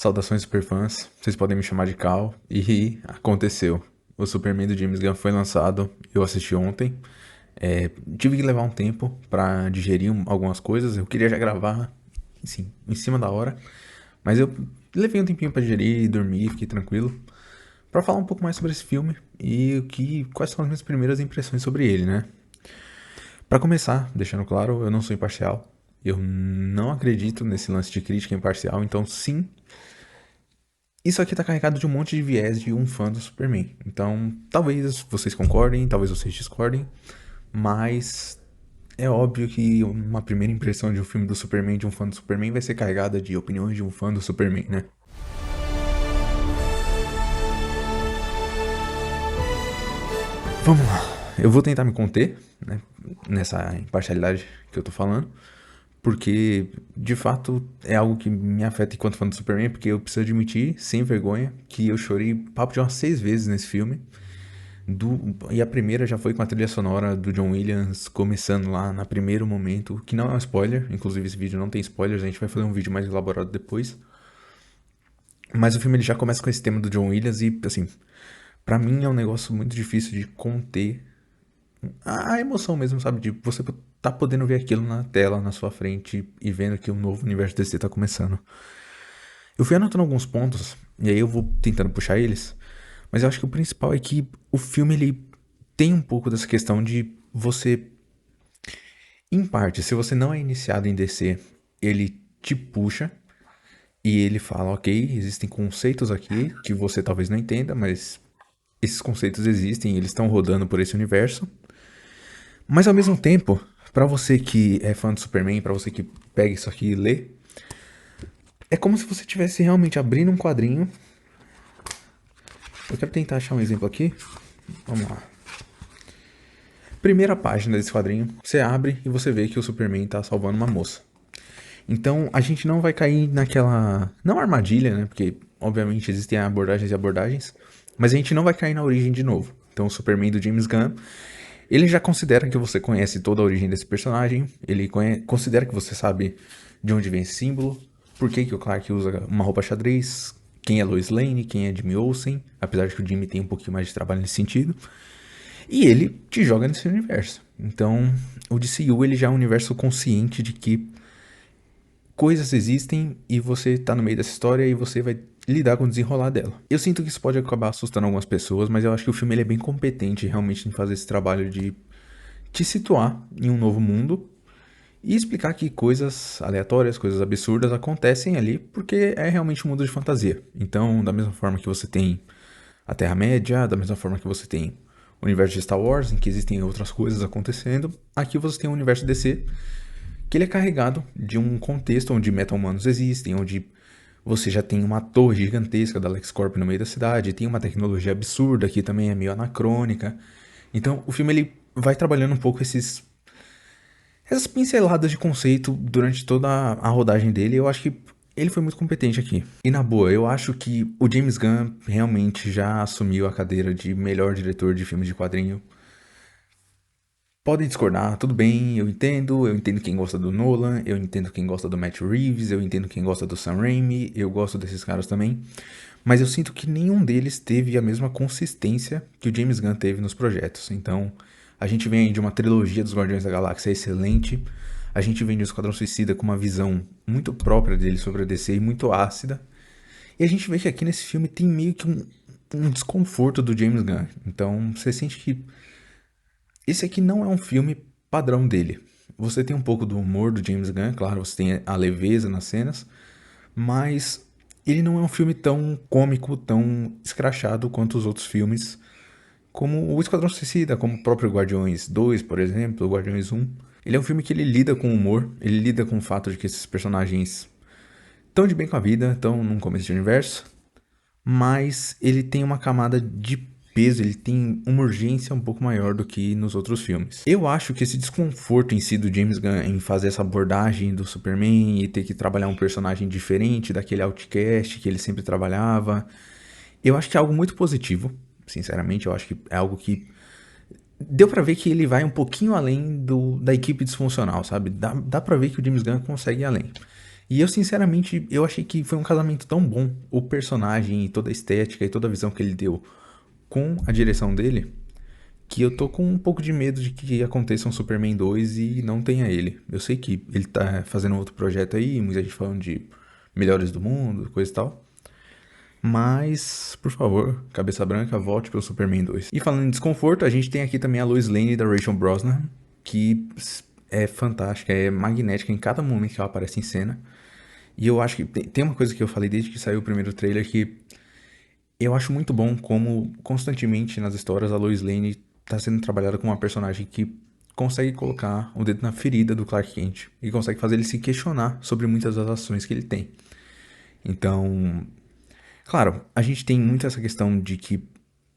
Saudações superfãs, vocês podem me chamar de Cal, e aconteceu. O Superman do James Gunn foi lançado, eu assisti ontem. Tive que levar um tempo pra digerir algumas coisas, eu queria já gravar, assim, em cima da hora. Mas eu levei um tempinho pra digerir, dormir, fiquei tranquilo. Pra falar um pouco mais sobre esse filme e quais são as minhas primeiras impressões sobre ele, né? Pra começar, deixando claro, eu não sou imparcial. Eu não acredito nesse lance de crítica imparcial, então sim, isso aqui tá carregado de um monte de viés de um fã do Superman. Então, talvez vocês concordem, talvez vocês discordem, mas é óbvio que uma primeira impressão de um filme do Superman, de um fã do Superman, vai ser carregada de opiniões de um fã do Superman, né? Vamos lá. Eu vou tentar me conter, né, nessa imparcialidade que eu tô falando, porque de fato é algo que me afeta enquanto fã do Superman, porque eu preciso admitir, sem vergonha, que eu chorei papo de umas 6 vezes nesse filme. E a primeira já foi com a trilha sonora do John Williams, começando lá no primeiro momento, que não é um spoiler, inclusive esse vídeo não tem spoilers, a gente vai fazer um vídeo mais elaborado depois. Mas o filme ele já começa com esse tema do John Williams e, assim, pra mim é um negócio muito difícil de conter a emoção mesmo, sabe? De você tá podendo ver aquilo na tela, na sua frente e vendo que um novo universo DC tá começando. Eu fui anotando alguns pontos, e aí eu vou tentando puxar eles, mas eu acho que o principal é que o filme ele tem um pouco dessa questão de você, em parte, se você não é iniciado em DC, ele te puxa e ele fala, ok, existem conceitos aqui que você talvez não entenda, mas esses conceitos existem, eles estão rodando por esse universo. Mas ao mesmo tempo, pra você que é fã do Superman, pra você que pega isso aqui e lê, é como se você estivesse realmente abrindo um quadrinho. Eu quero tentar achar um exemplo aqui. Vamos lá. Primeira página desse quadrinho, você abre e você vê que o Superman tá salvando uma moça. Então a gente não vai cair naquela. Não armadilha, né? Porque obviamente existem abordagens e abordagens. Mas a gente não vai cair na origem de novo. Então o Superman do James Gunn, ele já considera que você conhece toda a origem desse personagem. Ele considera que você sabe de onde vem esse símbolo. Por que o Clark usa uma roupa xadrez. Quem é Lois Lane, quem é Jimmy Olsen. Apesar de que o Jimmy tem um pouquinho mais de trabalho nesse sentido. E ele te joga nesse universo. Então, o DCU ele já é um universo consciente de que coisas existem e você tá no meio dessa história e você vai lidar com o desenrolar dela. Eu sinto que isso pode acabar assustando algumas pessoas, mas eu acho que o filme ele é bem competente realmente em fazer esse trabalho de te situar em um novo mundo e explicar que coisas aleatórias, coisas absurdas acontecem ali porque é realmente um mundo de fantasia. Então, da mesma forma que você tem a Terra-média, da mesma forma que você tem o universo de Star Wars, em que existem outras coisas acontecendo, aqui você tem o universo DC, que ele é carregado de um contexto onde meta-humanos existem, onde você já tem uma torre gigantesca da LexCorp no meio da cidade, tem uma tecnologia absurda que também é meio anacrônica. Então, o filme ele vai trabalhando um pouco essas pinceladas de conceito durante toda a rodagem dele. Eu acho que ele foi muito competente aqui. E na boa, eu acho que o James Gunn realmente já assumiu a cadeira de melhor diretor de filmes de quadrinho. Podem discordar, tudo bem, eu entendo quem gosta do Nolan, eu entendo quem gosta do Matt Reeves, eu entendo quem gosta do Sam Raimi, eu gosto desses caras também. Mas eu sinto que nenhum deles teve a mesma consistência que o James Gunn teve nos projetos. Então, a gente vem aí de uma trilogia dos Guardiões da Galáxia excelente, a gente vem de um Esquadrão Suicida com uma visão muito própria dele sobre a DC e muito ácida. E a gente vê que aqui nesse filme tem meio que um desconforto do James Gunn. Então, você sente que esse aqui não é um filme padrão dele. Você tem um pouco do humor do James Gunn, claro, você tem a leveza nas cenas, mas ele não é um filme tão cômico, tão escrachado quanto os outros filmes, como o Esquadrão Suicida, como o próprio Guardiões 2, por exemplo, o Guardiões 1. Ele é um filme que ele lida com o humor, ele lida com o fato de que esses personagens estão de bem com a vida, estão num começo de universo, mas ele tem uma camada de peso, ele tem uma urgência um pouco maior do que nos outros filmes. Eu acho que esse desconforto em si do James Gunn em fazer essa abordagem do Superman e ter que trabalhar um personagem diferente daquele outcast que ele sempre trabalhava, eu acho que é algo muito positivo, sinceramente, eu acho que é algo que deu pra ver que ele vai um pouquinho além da equipe disfuncional, sabe? Dá pra ver que o James Gunn consegue ir além. E eu, sinceramente, eu achei que foi um casamento tão bom, o personagem e toda a estética e toda a visão que ele deu com a direção dele, que eu tô com um pouco de medo de que aconteça um Superman 2 e não tenha ele. Eu sei que ele tá fazendo outro projeto aí, muita gente falando de melhores do mundo, coisa e tal. Mas, por favor, cabeça branca, volte pro Superman 2. E falando em desconforto, a gente tem aqui também a Lois Lane da Rachel Brosnahan, que é fantástica, é magnética em cada momento que ela aparece em cena. E eu acho que tem uma coisa que eu falei desde que saiu o primeiro trailer que eu acho muito bom como constantemente nas histórias a Lois Lane tá sendo trabalhada como uma personagem que consegue colocar o dedo na ferida do Clark Kent e consegue fazer ele se questionar sobre muitas das ações que ele tem. Então, claro, a gente tem muito essa questão de que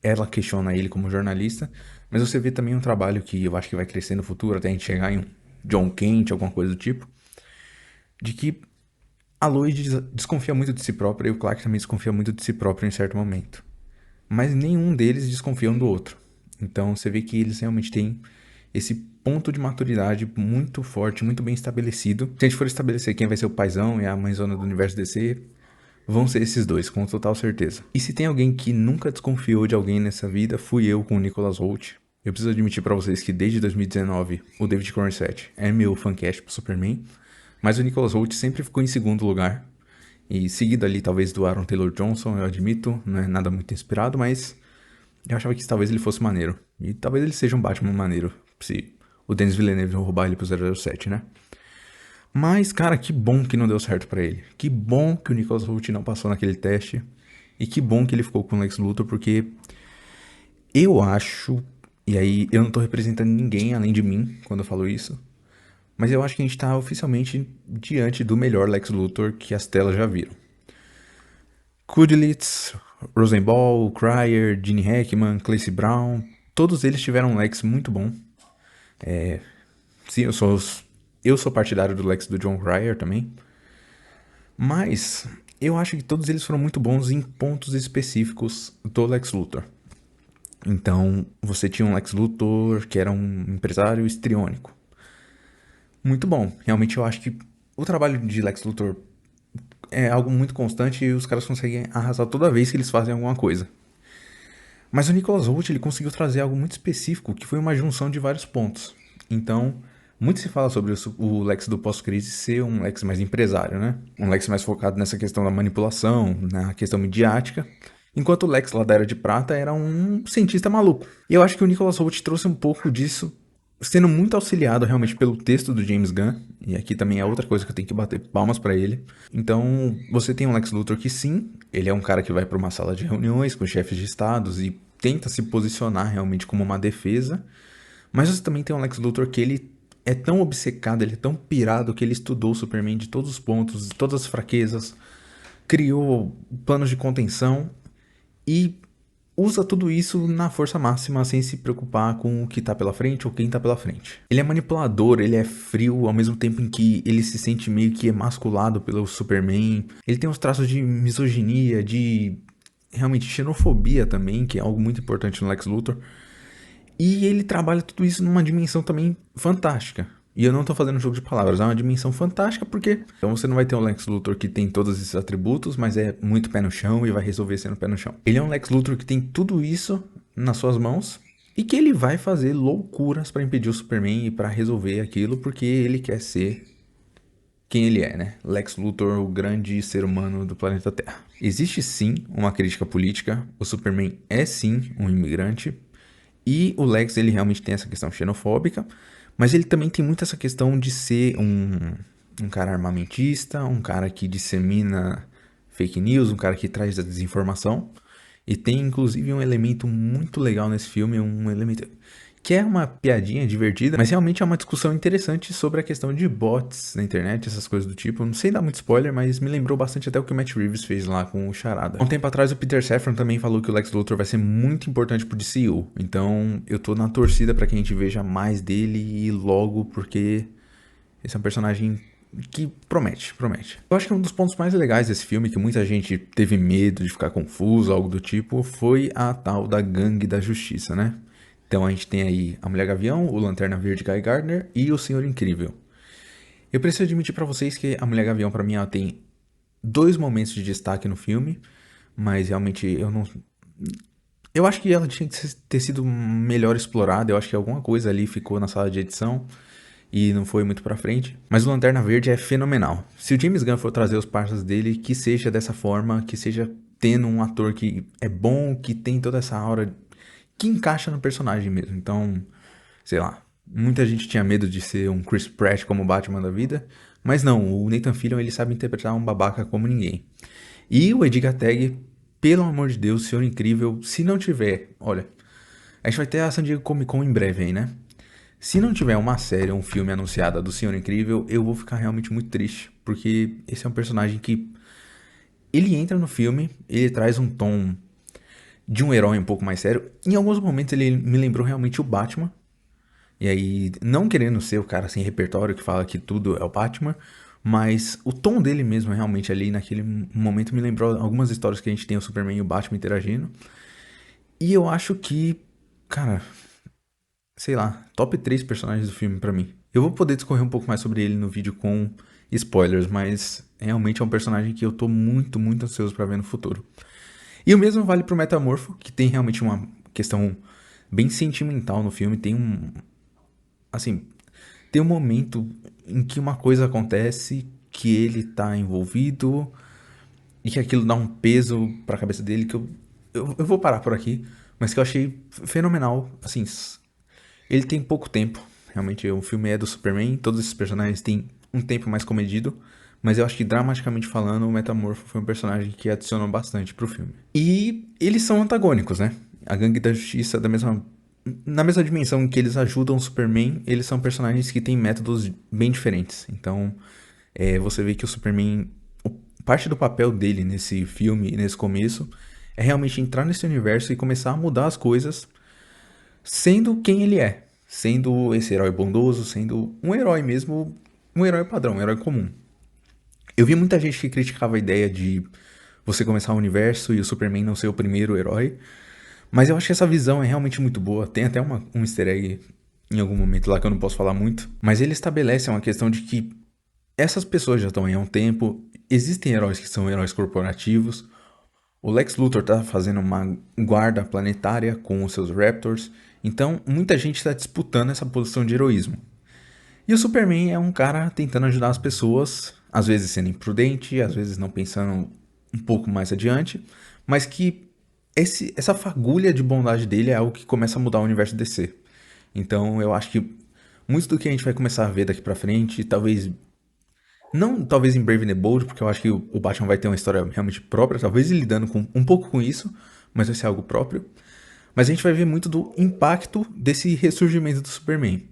ela questiona ele como jornalista, mas você vê também um trabalho que eu acho que vai crescer no futuro, até a gente chegar em um John Kent, alguma coisa do tipo, de que a Lois desconfia muito de si própria e o Clark também desconfia muito de si próprio em certo momento. Mas nenhum deles desconfia um do outro. Então você vê que eles realmente têm esse ponto de maturidade muito forte, muito bem estabelecido. Se a gente for estabelecer quem vai ser o paizão e a mãezona do universo DC, vão ser esses dois, com total certeza. E se tem alguém que nunca desconfiou de alguém nessa vida, fui eu com o Nicholas Hoult. Eu preciso admitir pra vocês que desde 2019 o David Corenswet é meu fancast pro Superman, mas o Nicholas Hoult sempre ficou em segundo lugar. E seguido ali talvez do Aaron Taylor Johnson, eu admito, não é nada muito inspirado, mas eu achava que talvez ele fosse maneiro. E talvez ele seja um Batman maneiro, se o Denis Villeneuve roubar ele pro 007, né? Mas, cara, que bom que não deu certo pra ele. Que bom que o Nicholas Hoult não passou naquele teste. E que bom que ele ficou com o Lex Luthor, porque eu acho, e aí eu não tô representando ninguém além de mim quando eu falo isso, mas eu acho que a gente tá oficialmente diante do melhor Lex Luthor que as telas já viram. Kudlitz, Rosenbaum, Cryer, Gene Hackman, Clancy Brown, todos eles tiveram um Lex muito bom. Sim, eu sou partidário do Lex do John Cryer também. Mas eu acho que todos eles foram muito bons em pontos específicos do Lex Luthor. Então, você tinha um Lex Luthor que era um empresário histriônico. Muito bom. Realmente eu acho que o trabalho de Lex Luthor é algo muito constante e os caras conseguem arrasar toda vez que eles fazem alguma coisa. Mas o Nicholas Hoult, ele conseguiu trazer algo muito específico, que foi uma junção de vários pontos. Então, muito se fala sobre o Lex do pós-crise ser um Lex mais empresário, né? Um Lex mais focado nessa questão da manipulação, na questão midiática. Enquanto o Lex lá da Era de Prata era um cientista maluco. E eu acho que o Nicholas Hoult trouxe um pouco disso, sendo muito auxiliado realmente pelo texto do James Gunn. E aqui também é outra coisa que eu tenho que bater palmas pra ele. Então, você tem um Lex Luthor que sim, ele é um cara que vai pra uma sala de reuniões com chefes de estados e tenta se posicionar realmente como uma defesa. Mas você também tem um Lex Luthor que ele é tão obcecado, ele é tão pirado que ele estudou o Superman de todos os pontos, de todas as fraquezas, criou planos de contenção e usa tudo isso na força máxima sem se preocupar com o que tá pela frente ou quem tá pela frente. Ele é manipulador, ele é frio ao mesmo tempo em que ele se sente meio que emasculado pelo Superman. Ele tem uns traços de misoginia, de realmente xenofobia também, que é algo muito importante no Lex Luthor. E ele trabalha tudo isso numa dimensão também fantástica. E eu não tô fazendo jogo de palavras, é uma dimensão fantástica porque então você não vai ter um Lex Luthor que tem todos esses atributos, mas é muito pé no chão e vai resolver sendo pé no chão. Ele é um Lex Luthor que tem tudo isso nas suas mãos e que ele vai fazer loucuras pra impedir o Superman e pra resolver aquilo porque ele quer ser quem ele é, né? Lex Luthor, o grande ser humano do planeta Terra. Existe sim uma crítica política, o Superman é sim um imigrante, e o Lex, ele realmente tem essa questão xenofóbica, mas ele também tem muito essa questão de ser um cara armamentista, um cara que dissemina fake news, um cara que traz a desinformação. E tem inclusive um elemento muito legal nesse filme, um elemento que é uma piadinha divertida, mas realmente é uma discussão interessante sobre a questão de bots na internet, essas coisas do tipo. Não sei dar muito spoiler, mas me lembrou bastante até o que o Matt Reeves fez lá com o Charada. Há um tempo atrás o Peter Safran também falou que o Lex Luthor vai ser muito importante pro DCU, então eu tô na torcida pra que a gente veja mais dele e logo, porque esse é um personagem que promete, promete. Eu acho que um dos pontos mais legais desse filme, que muita gente teve medo de ficar confuso, algo do tipo, foi a tal da Gangue da Justiça, né? Então a gente tem aí a Mulher Gavião, o Lanterna Verde Guy Gardner e o Senhor Incrível. Eu preciso admitir pra vocês que a Mulher Gavião, pra mim, ela tem dois momentos de destaque no filme, mas realmente eu não. Eu acho que ela tinha que ter sido melhor explorada. Eu acho que alguma coisa ali ficou na sala de edição e não foi muito pra frente. Mas o Lanterna Verde é fenomenal. Se o James Gunn for trazer os parceiros dele, que seja dessa forma, que seja tendo um ator que é bom, que tem toda essa aura que encaixa no personagem mesmo. Então, sei lá, muita gente tinha medo de ser um Chris Pratt como Batman da vida, mas não, o Nathan Fillion ele sabe interpretar um babaca como ninguém. E o Edgar Tag, pelo amor de Deus, senhor incrível, se não tiver, olha, a gente vai ter a San Diego Comic Con em breve aí, né? Se não tiver uma série ou um filme anunciada do Senhor Incrível, eu vou ficar realmente muito triste, porque esse é um personagem que ele entra no filme, ele traz um tom de um herói um pouco mais sério. Em alguns momentos ele me lembrou realmente o Batman. E aí, não querendo ser o cara sem repertório que fala que tudo é o Batman, mas o tom dele mesmo realmente ali naquele momento me lembrou algumas histórias que a gente tem o Superman e o Batman interagindo. E eu acho que, cara, sei lá, top 3 personagens do filme pra mim. Eu vou poder discorrer um pouco mais sobre ele no vídeo com spoilers, mas realmente é um personagem que eu tô muito, muito ansioso pra ver no futuro. E o mesmo vale pro Metamorfo, que tem realmente uma questão bem sentimental no filme, tem um, assim, tem um momento em que uma coisa acontece que ele tá envolvido e que aquilo dá um peso pra cabeça dele que eu vou parar por aqui, mas que eu achei fenomenal, assim, ele tem pouco tempo, realmente o filme é do Superman, todos esses personagens têm um tempo mais comedido, mas eu acho que dramaticamente falando, o Metamorfo foi um personagem que adicionou bastante pro filme. E eles são antagônicos, né? A Gangue da Justiça, na mesma dimensão em que eles ajudam o Superman, eles são personagens que têm métodos bem diferentes. Então, você vê que o Superman, parte do papel dele nesse filme, nesse começo, é realmente entrar nesse universo e começar a mudar as coisas sendo quem ele é. Sendo esse herói bondoso, sendo um herói mesmo, um herói padrão, um herói comum. Eu vi muita gente que criticava a ideia de você começar o universo e o Superman não ser o primeiro herói, mas eu acho que essa visão é realmente muito boa. Tem até um easter egg em algum momento lá que eu não posso falar muito, mas ele estabelece uma questão de que essas pessoas já estão aí há um tempo, existem heróis que são heróis corporativos. O Lex Luthor tá fazendo uma guarda planetária com os seus Raptors, então muita gente está disputando essa posição de heroísmo. E o Superman é um cara tentando ajudar as pessoas, às vezes sendo imprudente, às vezes não pensando um pouco mais adiante, mas que essa fagulha de bondade dele é algo que começa a mudar o universo DC. Então eu acho que muito do que a gente vai começar a ver daqui pra frente, talvez não talvez em Brave and the Bold, porque eu acho que o Batman vai ter uma história realmente própria, talvez ele lidando com um pouco com isso, mas vai ser algo próprio. Mas a gente vai ver muito do impacto desse ressurgimento do Superman.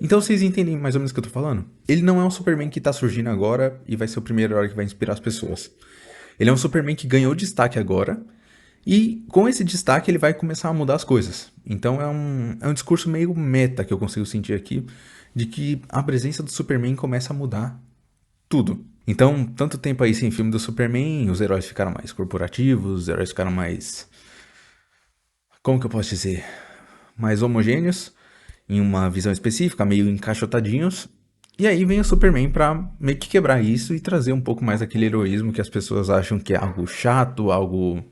Então vocês entendem mais ou menos o que eu tô falando? Ele não é um Superman que tá surgindo agora e vai ser o primeiro herói que vai inspirar as pessoas. Ele é um Superman que ganhou destaque agora e com esse destaque ele vai começar a mudar as coisas. Então é um discurso meio meta que eu consigo sentir aqui, de que a presença do Superman começa a mudar tudo. Então, tanto tempo aí sem filme do Superman, os heróis ficaram mais corporativos, os heróis ficaram mais. Como que eu posso dizer? Mais homogêneos, em uma visão específica, meio encaixotadinhos. E aí vem o Superman pra meio que quebrar isso e trazer um pouco mais aquele heroísmo que as pessoas acham que é algo chato, algo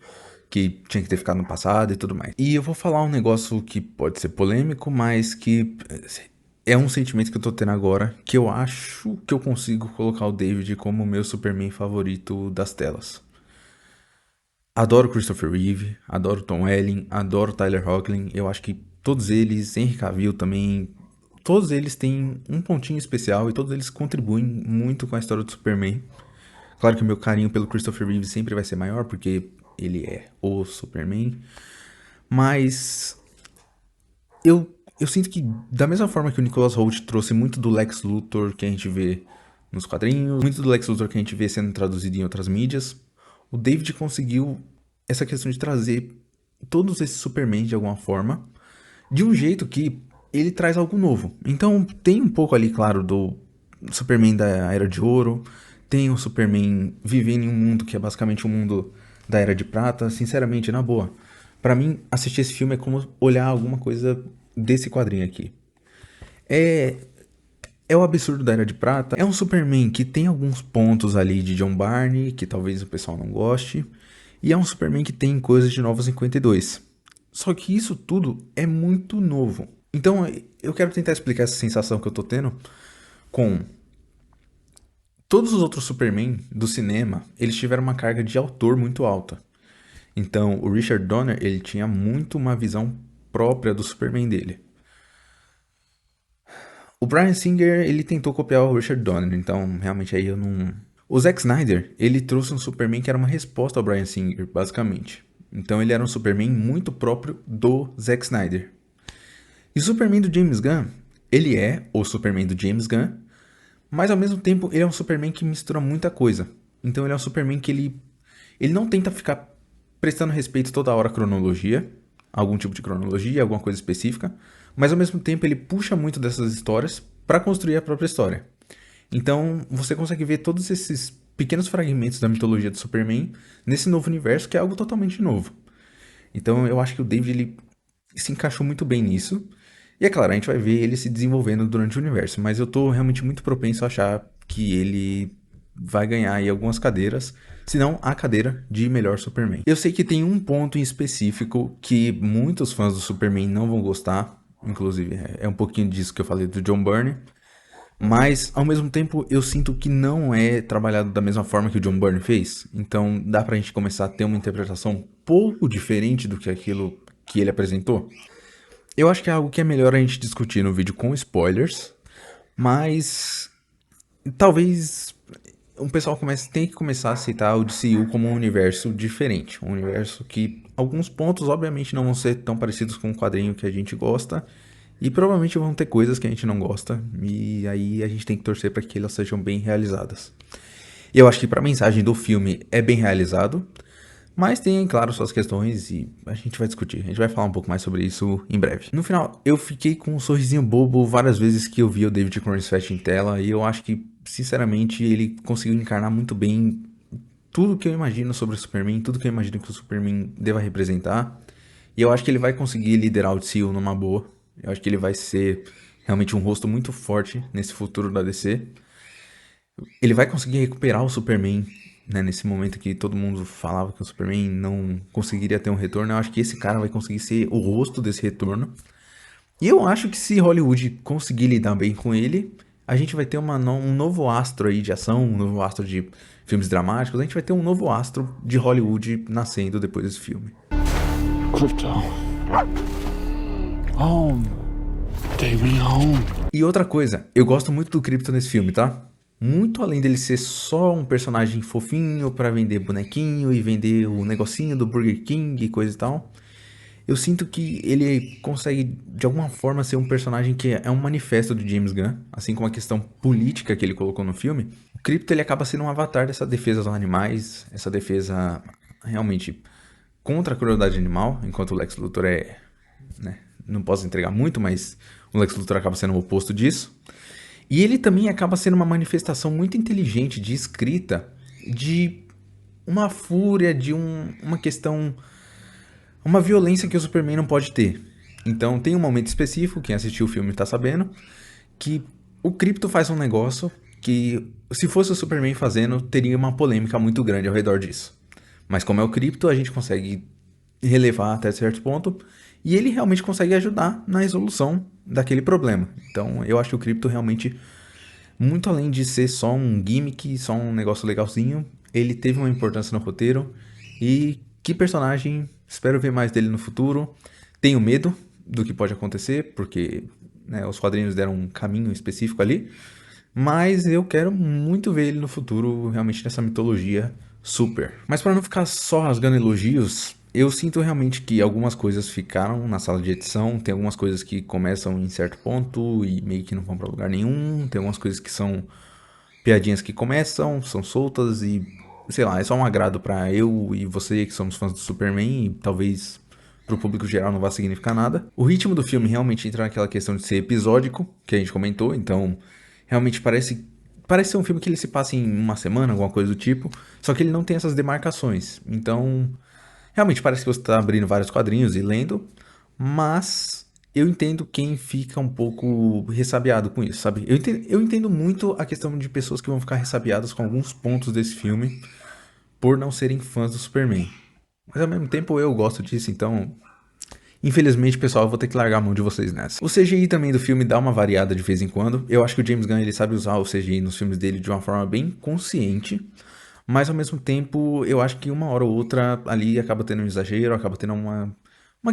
que tinha que ter ficado no passado e tudo mais. E eu vou falar um negócio que pode ser polêmico, mas que é um sentimento que eu tô tendo agora, que eu acho que eu consigo colocar o David como o meu Superman favorito das telas. Adoro Christopher Reeve, adoro Tom Welling, adoro Tyler Hoechlin, eu acho que todos eles, Henry Cavill também, todos eles têm um pontinho especial e todos eles contribuem muito com a história do Superman. Claro que o meu carinho pelo Christopher Reeve sempre vai ser maior, porque ele é o Superman, mas eu sinto que, da mesma forma que o Nicholas Hoult trouxe muito do Lex Luthor que a gente vê nos quadrinhos, muito do Lex Luthor que a gente vê sendo traduzido em outras mídias, o David conseguiu essa questão de trazer todos esses Superman de alguma forma, de um jeito que ele traz algo novo. Então tem um pouco ali, claro, do Superman da Era de Ouro, tem o Superman vivendo em um mundo que é basicamente um mundo da Era de Prata, sinceramente, na boa. Pra mim, assistir esse filme é como olhar alguma coisa desse quadrinho aqui. É, é o absurdo da Era de Prata. É um Superman que tem alguns pontos ali de John Barney, que talvez o pessoal não goste. E é um Superman que tem coisas de Nova 52. Só que isso tudo é muito novo. Então eu quero tentar explicar essa sensação que eu tô tendo com todos os outros Superman do cinema. Eles tiveram uma carga de autor muito alta. Então o Richard Donner, ele tinha muito uma visão própria do Superman dele. O Bryan Singer, ele tentou copiar o Richard Donner, então realmente aí eu não... O Zack Snyder, ele trouxe um Superman que era uma resposta ao Bryan Singer, basicamente. Então ele era um Superman muito próprio do Zack Snyder. E o Superman do James Gunn, ele é o Superman do James Gunn, mas ao mesmo tempo ele é um Superman que mistura muita coisa. Então ele é um Superman que ele não tenta ficar prestando respeito toda hora à cronologia, algum tipo de cronologia, alguma coisa específica, mas ao mesmo tempo ele puxa muito dessas histórias para construir a própria história. Então você consegue ver todos esses pequenos fragmentos da mitologia do Superman nesse novo universo que é algo totalmente novo. Então eu acho que o David ele se encaixou muito bem nisso. E é claro, a gente vai ver ele se desenvolvendo durante o universo, mas eu tô realmente muito propenso a achar que ele vai ganhar aí algumas cadeiras, se não a cadeira de melhor Superman. Eu sei que tem um ponto em específico que muitos fãs do Superman não vão gostar, inclusive é um pouquinho disso que eu falei do John Byrne, mas ao mesmo tempo eu sinto que não é trabalhado da mesma forma que o John Byrne fez, então dá pra gente começar a ter uma interpretação um pouco diferente do que aquilo que ele apresentou. Eu acho que é algo que é melhor a gente discutir no vídeo com spoilers, mas talvez o pessoal tem que começar a aceitar o DCU como um universo diferente, um universo que alguns pontos obviamente não vão ser tão parecidos com o quadrinho que a gente gosta e provavelmente vão ter coisas que a gente não gosta e aí a gente tem que torcer para que elas sejam bem realizadas. Eu acho que para a mensagem do filme é bem realizado, mas tem, claro, suas questões e a gente vai discutir. A gente vai falar um pouco mais sobre isso em breve. No final, eu fiquei com um sorrisinho bobo várias vezes que eu vi o David Corenswet em tela e eu acho que, sinceramente, ele conseguiu encarnar muito bem tudo que eu imagino sobre o Superman, tudo que eu imagino que o Superman deva representar. E eu acho que ele vai conseguir liderar o DCU numa boa. Eu acho que ele vai ser realmente um rosto muito forte nesse futuro da DC. Ele vai conseguir recuperar o Superman, né, nesse momento que todo mundo falava que o Superman não conseguiria ter um retorno. Eu acho que esse cara vai conseguir ser o rosto desse retorno. E eu acho que se Hollywood conseguir lidar bem com ele, a gente vai ter um novo astro aí de ação, um novo astro de filmes dramáticos. A gente vai ter um novo astro de Hollywood nascendo depois desse filme. Krypto. Home. Take me home. E outra coisa, eu gosto muito do Krypto nesse filme, tá? Muito além dele ser só um personagem fofinho pra vender bonequinho e vender o negocinho do Burger King e coisa e tal, eu sinto que ele consegue de alguma forma ser um personagem que é um manifesto do James Gunn, assim como a questão política que ele colocou no filme. O Krypto ele acaba sendo um avatar dessa defesa dos animais, essa defesa realmente contra a crueldade animal, enquanto o Lex Luthor né, não posso entregar muito, mas o Lex Luthor acaba sendo o oposto disso. E ele também acaba sendo uma manifestação muito inteligente de escrita, de uma fúria, de uma questão, uma violência que o Superman não pode ter. Então tem um momento específico, quem assistiu o filme tá sabendo, que o Krypto faz um negócio que, se fosse o Superman fazendo, teria uma polêmica muito grande ao redor disso. Mas como é o Krypto, a gente consegue relevar até certo ponto, e ele realmente consegue ajudar na resolução daquele problema. Então eu acho que o Krypto realmente, muito além de ser só um gimmick, só um negócio legalzinho, ele teve uma importância no roteiro. E que personagem, espero ver mais dele no futuro. Tenho medo do que pode acontecer, porque né, os quadrinhos deram um caminho específico ali. Mas eu quero muito ver ele no futuro, realmente nessa mitologia super. Mas para não ficar só rasgando elogios, eu sinto realmente que algumas coisas ficaram na sala de edição, tem algumas coisas que começam em certo ponto e meio que não vão para lugar nenhum, tem algumas coisas que são piadinhas que começam, são soltas e, sei lá, é só um agrado para eu e você que somos fãs do Superman e talvez pro público geral não vá significar nada. O ritmo do filme realmente entra naquela questão de ser episódico, que a gente comentou, então realmente parece ser um filme que ele se passa em uma semana, alguma coisa do tipo, só que ele não tem essas demarcações. Então, realmente parece que você está abrindo vários quadrinhos e lendo, mas eu entendo quem fica um pouco ressabiado com isso, sabe? Eu entendo muito a questão de pessoas que vão ficar ressabiadas com alguns pontos desse filme por não serem fãs do Superman. Mas ao mesmo tempo eu gosto disso, então infelizmente, pessoal, eu vou ter que largar a mão de vocês nessa. O CGI também do filme dá uma variada de vez em quando. Eu acho que o James Gunn ele sabe usar o CGI nos filmes dele de uma forma bem consciente. Mas ao mesmo tempo, eu acho que uma hora ou outra ali acaba tendo um exagero, acaba tendo uma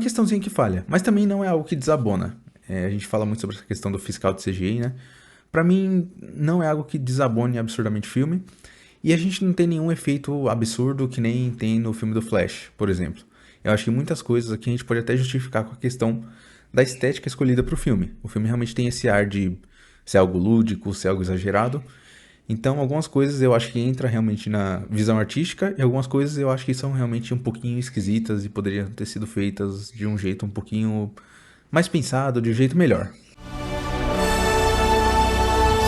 questãozinha que falha. Mas também não é algo que desabona. A gente fala muito sobre essa questão do fiscal de CGI, né? Pra mim, não é algo que desabone absurdamente o filme. E a gente não tem nenhum efeito absurdo que nem tem no filme do Flash, por exemplo. Eu acho que muitas coisas aqui a gente pode até justificar com a questão da estética escolhida para o filme. O filme realmente tem esse ar de ser algo lúdico, ser algo exagerado. Então, algumas coisas eu acho que entra realmente na visão artística e algumas coisas eu acho que são realmente um pouquinho esquisitas e poderiam ter sido feitas de um jeito um pouquinho mais pensado, de um jeito melhor.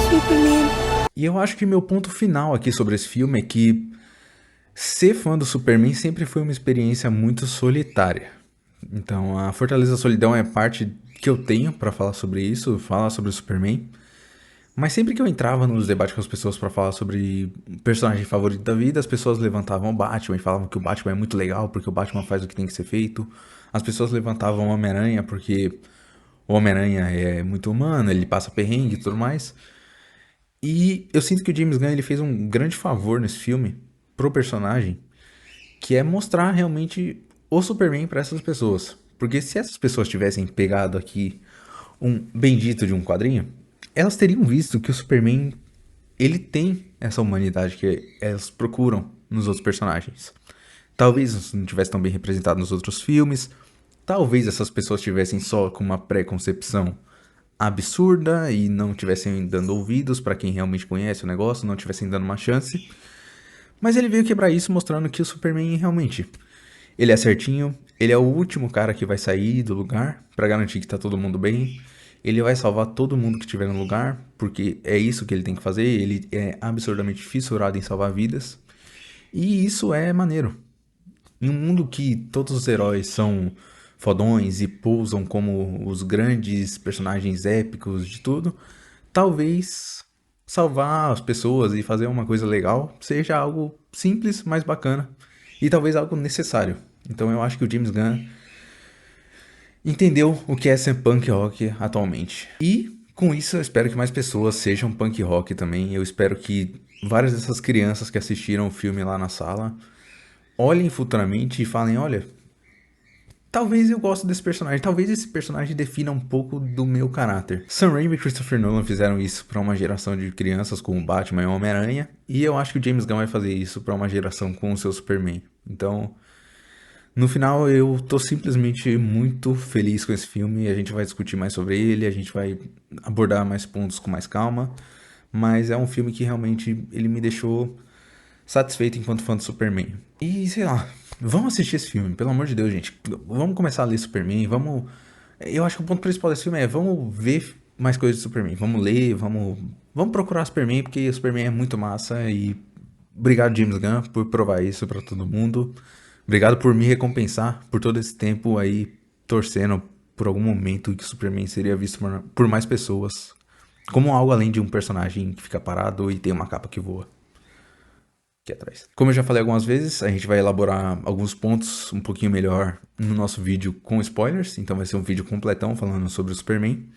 Superman. E eu acho que meu ponto final aqui sobre esse filme é que ser fã do Superman sempre foi uma experiência muito solitária. Então, a Fortaleza da Solidão é parte que eu tenho pra falar sobre isso, falar sobre o Superman. Mas sempre que eu entrava nos debates com as pessoas pra falar sobre o personagem favorito da vida, as pessoas levantavam o Batman e falavam que o Batman é muito legal porque o Batman faz o que tem que ser feito. As pessoas levantavam o Homem-Aranha porque o Homem-Aranha é muito humano, ele passa perrengue e tudo mais. E eu sinto que o James Gunn ele fez um grande favor nesse filme pro personagem, que é mostrar realmente o Superman para essas pessoas. Porque se essas pessoas tivessem pegado aqui um bendito de um quadrinho, elas teriam visto que o Superman ele tem essa humanidade que elas procuram nos outros personagens. Talvez isso não tivesse tão bem representado nos outros filmes, talvez essas pessoas tivessem só com uma preconcepção absurda e não tivessem dando ouvidos para quem realmente conhece o negócio, não tivessem dando uma chance. Mas ele veio quebrar isso mostrando que o Superman realmente ele é certinho, ele é o último cara que vai sair do lugar pra garantir que tá todo mundo bem. Ele vai salvar todo mundo que estiver no lugar, porque é isso que ele tem que fazer. Ele é absurdamente fissurado em salvar vidas. E isso é maneiro. Em um mundo que todos os heróis são fodões e pousam como os grandes personagens épicos de tudo, talvez salvar as pessoas e fazer uma coisa legal seja algo simples, mas bacana. E talvez algo necessário. Então eu acho que o James Gunn entendeu o que é ser punk rock atualmente. E com isso eu espero que mais pessoas sejam punk rock também. Eu espero que várias dessas crianças que assistiram o filme lá na sala olhem futuramente e falem, olha, talvez eu goste desse personagem, talvez esse personagem defina um pouco do meu caráter. Sam Raimi e Christopher Nolan fizeram isso para uma geração de crianças com o Batman e o Homem-Aranha, e eu acho que o James Gunn vai fazer isso para uma geração com o seu Superman. Então, no final eu tô simplesmente muito feliz com esse filme, a gente vai discutir mais sobre ele, a gente vai abordar mais pontos com mais calma, mas é um filme que realmente ele me deixou satisfeito enquanto fã do Superman. E sei lá, vamos assistir esse filme, pelo amor de Deus, gente. Vamos começar a ler Superman, vamos. Eu acho que o ponto principal desse filme é vamos ver mais coisas de Superman. Vamos ler, vamos procurar Superman, porque o Superman é muito massa. E obrigado, James Gunn, por provar isso pra todo mundo. Obrigado por me recompensar por todo esse tempo aí torcendo por algum momento que o Superman seria visto por mais pessoas. Como algo além de um personagem que fica parado e tem uma capa que voa aqui atrás. Como eu já falei algumas vezes, a gente vai elaborar alguns pontos um pouquinho melhor no nosso vídeo com spoilers, então vai ser um vídeo completão falando sobre o Superman.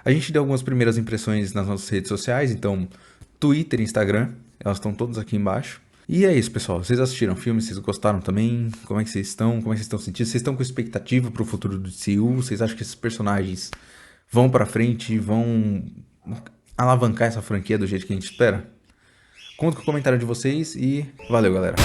A gente deu algumas primeiras impressões nas nossas redes sociais, então Twitter e Instagram, elas estão todas aqui embaixo. E é isso, pessoal. Vocês assistiram o filme? Vocês gostaram também? Como é que vocês estão? Como é que vocês estão sentindo? Vocês estão com expectativa pro futuro do DCU? Vocês acham que esses personagens vão pra frente, vão alavancar essa franquia do jeito que a gente espera? Conta com o comentário de vocês e valeu, galera.